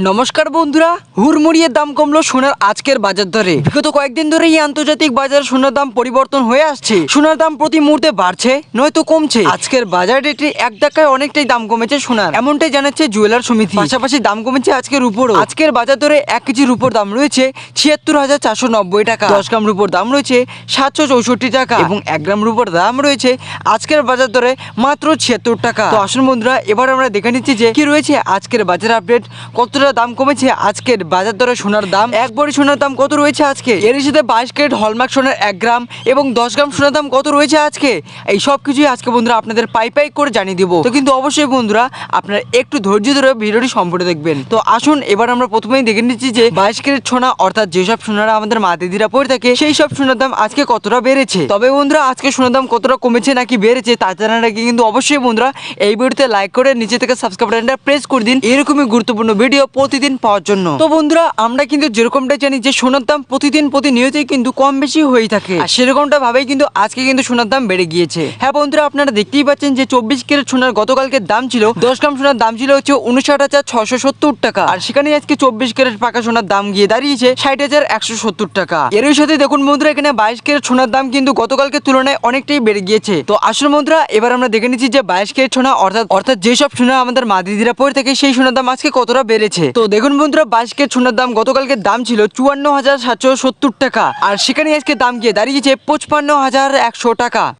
নমস্কার বন্ধুরা, হুড়মুড়িয়ে দাম কমলো সোনার আজকের বাজার দরে। বিগত কয়েকদিন ধরে এই আন্তর্জাতিক বাজারে সোনার দাম পরিবর্তন হয়ে আসছে। সোনার দাম প্রতি মুহূর্তে বাড়ছে নয়তো কমছে। আজকের বাজার রেটে এক ধাক্কায় অনেকটাই দাম কমেছে সোনার, এমনটাই জানাচ্ছে জুয়েলার সমিতি। পাশাপাশি দাম কমেছে আজকের উপরও। আজকের বাজার দরে 1 কেজি রূপোর দাম রয়েছে ৭৬,৪৯০ টাকা, 10 গ্রাম রূপোর দাম রয়েছে 764 টাকা এবং 1 গ্রাম রূপোর দাম রয়েছে আজকের বাজার দরে মাত্র 76 টাকা। তো আসুন বন্ধুরা, এবার আমরা দেখে নিচ্ছি যে কি রয়েছে আজকের বাজার আপডেট, কতটা দাম কমেছে আজকের বাজার দরে সোনার দাম, এক ভরি সোনার দাম কত রয়েছে আজকে, এর সাথে 22 ক্যারেট হলমার্ক সোনার 1 গ্রাম এবং 10 গ্রাম সোনার দাম কত রয়েছে আজকে। এই সব কিছুই আজকে বন্ধুরা আপনাদের পাই করে জানিয়ে দিব। তো কিন্তু অবশ্যই বন্ধুরা আপনারা একটু ধৈর্য ধরে ভিডিওটি সম্পূর্ণ দেখবেন। তো আসুন এবার আমরা প্রথমেই দেখে নিচ্ছি যে 22 ক্যারেট সোনা অর্থাৎ যেসব সোনারা আমাদের মা দিদিরা পরে থাকে সেই সব সোনার দাম আজকে কতটা বেড়েছে। তবে বন্ধুরা আজকে সোনার দাম কতটা কমেছে নাকি বেড়েছে তা জানার আগে কিন্তু অবশ্যই বন্ধুরা এই ভিডিওতে লাইক করে নিচে থেকে সাবস্ক্রাইব বাটনটা প্রেস করে দিন এরকমই গুরুত্বপূর্ণ ভিডিও প্রতিদিন পাওয়ার জন্য। তো বন্ধুরা আমরা কিন্তু যেরকমটা জানি যে সোনার দাম প্রতিনিয়তই কিন্তু কম বেশি হয়ে থাকে, আর সেরকমটা ভাবেই কিন্তু আজকে কিন্তু সোনার দাম বেড়ে গিয়েছে। হ্যাঁ বন্ধুরা, আপনারা দেখতেই পাচ্ছেন যে 24 ক্যারেট সোনার গতকালকে দাম ছিল 10 গ্রাম সোনার দাম ছিল হচ্ছে 59,670 টাকা, আর সেখানে আজকে 24 ক্যারেট পাকা সোনার দাম গিয়ে দাঁড়িয়েছে 60,170 টাকা। এর সাথে দেখুন বন্ধুরা এখানে 22 ক্যারেট সোনার দাম কিন্তু গতকালকে তুলনায় অনেকটাই বেড়ে গিয়েছে। তো আসলে বন্ধুরা এবার আমরা দেখে নিচ্ছি যে 22 ক্যারেট সোনা অর্থাৎ যেসব সোনা আমাদের মা দিদিরা পরে থাকে সেই সোনার দাম আজকে কতটা বেড়েছে। তো দেখুন বন্ধুরা 22 ক্যারেট সোনার দাম গতকালকে দাম ছিল 54,770 টাকা, আর সেখানে আজকে দাম গিয়ে দাঁড়িয়েছে 55,100 টাকা।